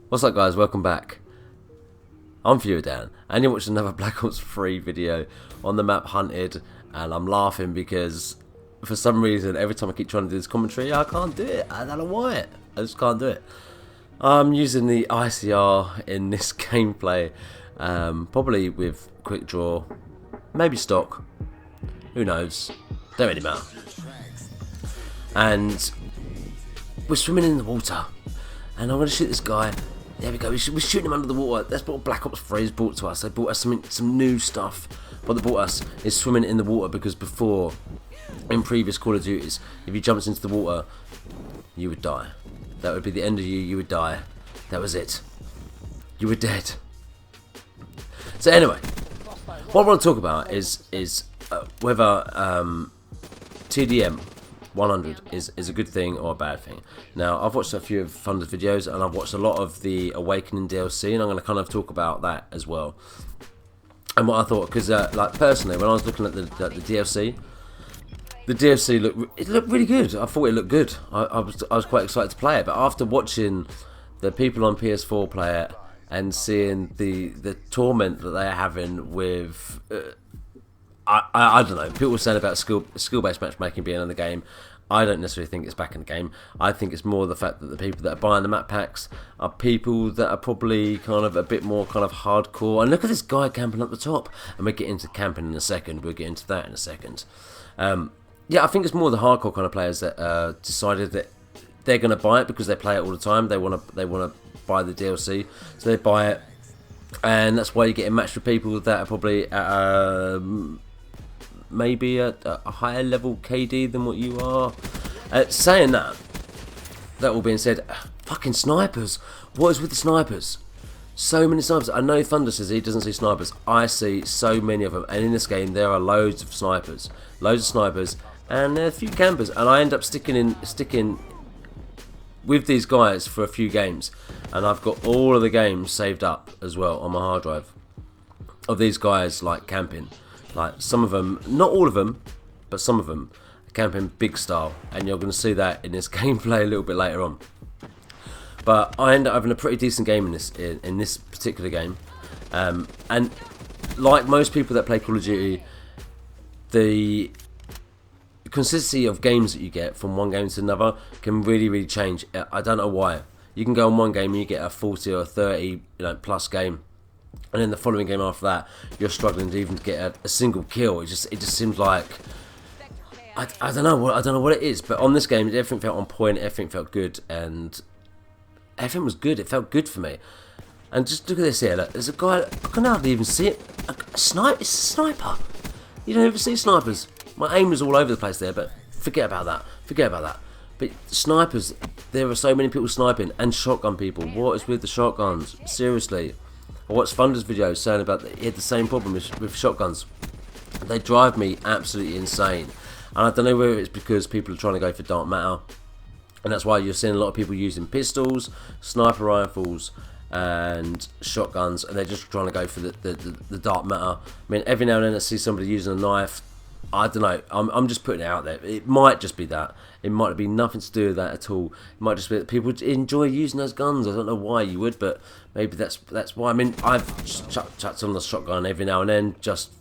What's up guys, welcome back. I'm Fewerdan and you're watching another Black Ops 3 video on the map Hunted, and I'm laughing because for some reason every time I keep trying to do this commentary I can't do it. I don't know why, I just can't do it. I'm using the ICR in this gameplay, probably with quick draw, maybe stock, who knows, don't really matter. And we're swimming in the water and I'm going to shoot this guy. There we go, we're shooting him under the water. That's what Black Ops 3 has brought to us. They brought us some new stuff. What they brought us is swimming in the water, because before, in previous Call of Duties, if you jumped into the water, you would die. That would be the end of you, you would die. That was it. You were dead. So anyway, what I want to talk about is whether TDM 100 is a good thing or a bad thing. Now, I've watched a few of Thunder's videos and I've watched a lot of the Awakening DLC, and I'm going to kind of talk about that as well. And what I thought, because like personally, when I was looking at the DLC, the DLC looked really good. I thought it looked good. I was quite excited to play it, but after watching the people on PS4 play it and seeing the torment that they're having with I don't know, people were saying about skill-based matchmaking being in the game. I don't necessarily think it's back in the game. I think it's more the fact that the people that are buying the map packs are people that are probably kind of a bit more kind of hardcore. And look at this guy camping up the top. And we'll get into camping in a second. We'll get into that in a second. Yeah, I think it's more the hardcore kind of players that decided that they're going to buy it because they play it all the time. They want to buy the DLC, so they buy it, and that's why you're getting matched with people that are probably maybe at a higher level KD than what you are. Saying that all being said, fucking snipers. What is with the snipers? So many snipers. I know Thunder says he doesn't see snipers. I see so many of them, and in this game there are loads of snipers, and there are a few campers, and I end up sticking with these guys for a few games, and I've got all of the games saved up as well on my hard drive of these guys like camping. Like some of them, not all of them, but some of them are camping big style, and you're going to see that in this gameplay a little bit later on. But I end up having a pretty decent game in this particular game, and like most people that play Call of Duty, the consistency of games that you get from one game to another can really change. I don't know why. You can go on one game and you get a 40 or 30 plus game, and then the following game after that you're struggling to even get a single kill. It just seems like I don't know what it is, but on this game everything felt on point, everything felt good, and everything was good. It felt good for me. And just look at this here. Look, there's a guy. I can hardly even see it. It's a sniper. You don't ever see snipers. My aim was all over the place there, but forget about that. But snipers, there are so many people sniping, and shotgun people. What is with the shotguns? Seriously. I watched Thunder's video saying about that he had the same problem with shotguns. They drive me absolutely insane. And I don't know whether it's because people are trying to go for dark matter, and that's why you're seeing a lot of people using pistols, sniper rifles, and shotguns, and they're just trying to go for the dark matter. I mean, every now and then I see somebody using a knife. I don't know, I'm just putting it out there. It might just be that. It might be nothing to do with that at all. It might just be that people enjoy using those guns. I don't know why you would, but maybe that's why. I mean, I've chucked on the shotgun every now and then just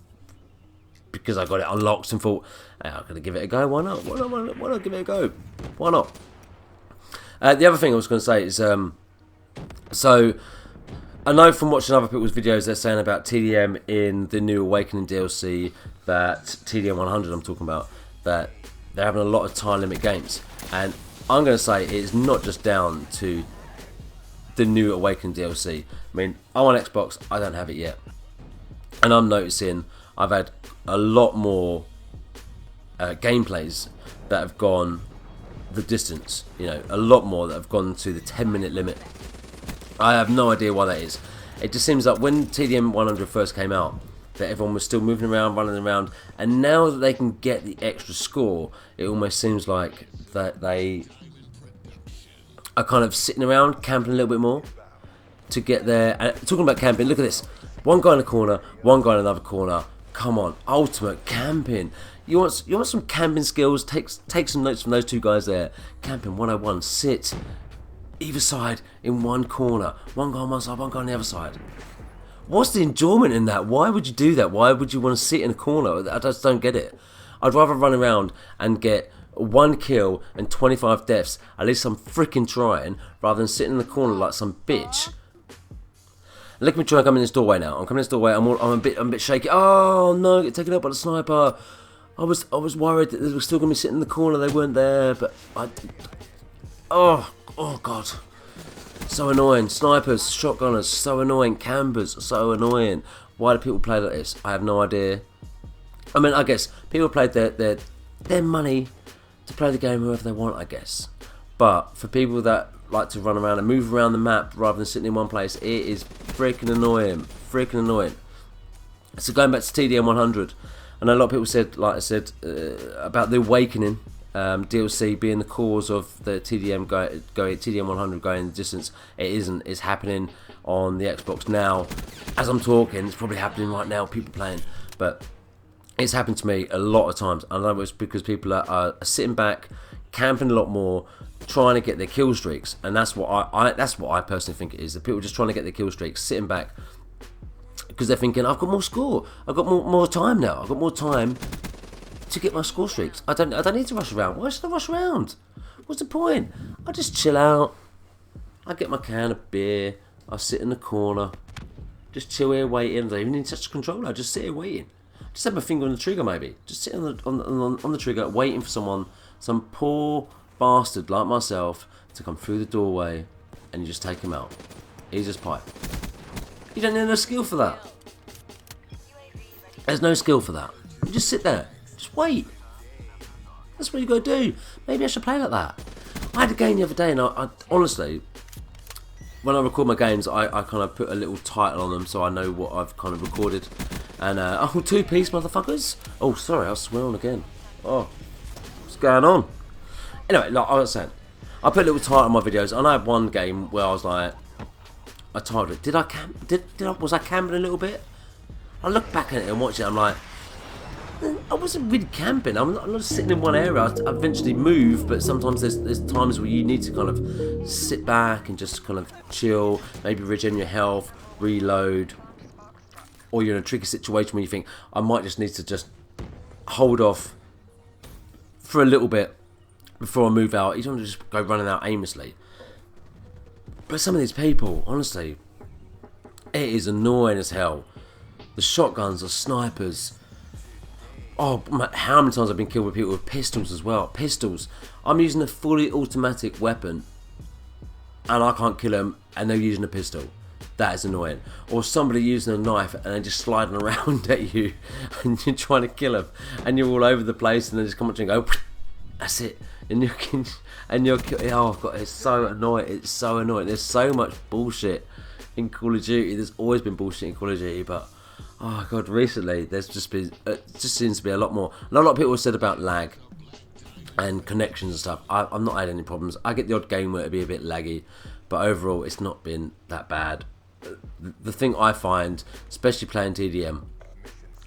because I got it unlocked and thought, hey, I'm going to give it a go. Why not? Why not give it a go? Why not? The other thing I was going to say is, so I know from watching other people's videos they're saying about TDM in the new Awakening DLC, that TDM 100 I'm talking about, that they're having a lot of time limit games, and I'm going to say it's not just down to the new Awakening DLC. I mean, I'm on Xbox, I don't have it yet, and I'm noticing I've had a lot more gameplays that have gone the distance, a lot more that have gone to the 10-minute limit. I have no idea why that is. It just seems like when TDM 100 first came out, that everyone was still moving around, running around, and now that they can get the extra score, it almost seems like that they are kind of sitting around, camping a little bit more to get there. And talking about camping, look at this. One guy in a corner, one guy in another corner. Come on, ultimate camping. You want some camping skills? Take some notes from those two guys there. Camping 101, sit. either side in one corner. One guy on one side, one guy on the other side. What's the enjoyment in that? Why would you do that? Why would you want to sit in a corner? I just don't get it. I'd rather run around and get 1 kill and 25 deaths. At least I'm freaking trying, rather than sitting in the corner like some bitch. Look at me try and come in this doorway now. I'm coming in this doorway. I'm a bit shaky. Oh no, get taken out by the sniper. I was worried that they were still gonna be sitting in the corner. They weren't there, but oh god, so annoying. Snipers, shotgunners, so annoying. Cambers, so annoying. Why do people play like this? I have no idea. I mean, I guess people paid their money to play the game however they want, I guess. But for people that like to run around and move around the map rather than sitting in one place, it is freaking annoying. Freaking annoying. So going back to TDM 100, I know a lot of people said, like I said, about the Awakening DLC being the cause of the TDM TDM 100 going the distance. It isn't. It's happening on the Xbox now. As I'm talking, it's probably happening right now. People playing, but it's happened to me a lot of times. I know it's because people are sitting back, camping a lot more, trying to get their kill streaks, and that's what I personally think it is. The people just trying to get their kill streaks, sitting back because they're thinking, I've got more score, I've got more time now, I've got more time to get my score streaks. I don't need to rush around. Why should I rush around? What's the point? I just chill out. I get my can of beer. I sit in the corner, just chill here waiting. I don't even need to touch the controller. I just sit here waiting. Just have my finger on the trigger, maybe. Just sit on the trigger, waiting for someone, some poor bastard like myself, to come through the doorway, and you just take him out. He's just pipe. You don't need no skill for that. There's no skill for that. You just sit there. Just wait. That's what you got to do. Maybe I should play like that. I had a game the other day, and I honestly, when I record my games, I kind of put a little title on them so I know what I've kind of recorded. And, oh, 2-piece, motherfuckers. Oh, sorry, I was swearing again. Oh, what's going on? Anyway, like I was saying, I put a little title on my videos, and I had one game where I was like, I titled it, was I camping a little bit? I look back at it and watch it, I'm like, I wasn't really camping. I'm not sitting in one area. I eventually move, but sometimes there's times where you need to kind of sit back and just kind of chill, maybe regen your health, reload, or you're in a tricky situation where you think, I might just need to just hold off for a little bit before I move out. You don't want to just go running out aimlessly. But some of these people, honestly, it is annoying as hell. The shotguns, the snipers. Oh, how many times I've been killed with people with pistols as well. Pistols. I'm using a fully automatic weapon and I can't kill them, and they're using a pistol. That is annoying. Or somebody using a knife and they're just sliding around at you and you're trying to kill them and you're all over the place, and they just come up to you and go, that's it. And you're oh god, it's so annoying. It's so annoying. There's so much bullshit in Call of Duty. There's always been bullshit in Call of Duty, but oh god, recently there's just been, it just seems to be a lot more. And a lot of people have said about lag and connections and stuff. I've not had any problems. I get the odd game where it'd be a bit laggy, but overall it's not been that bad. The thing I find, especially playing TDM,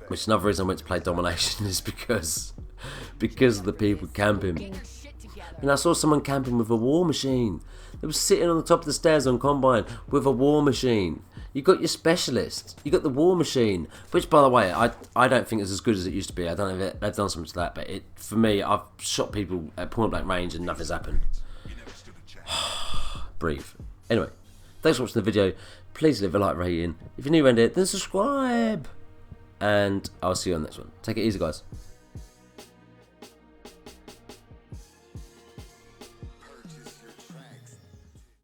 which is another reason I went to play Domination, is because of the people camping. And I saw someone camping with a war machine. They were sitting on the top of the stairs on Combine with a war machine. You got your specialist. You got the war machine, which, by the way, I don't think is as good as it used to be. I don't know if they've done something to that, but for me, I've shot people at point blank range and nothing's happened. Breathe. Anyway, thanks for watching the video. Please leave a like rating. If you're new around here, then subscribe. And I'll see you on the next one. Take it easy, guys.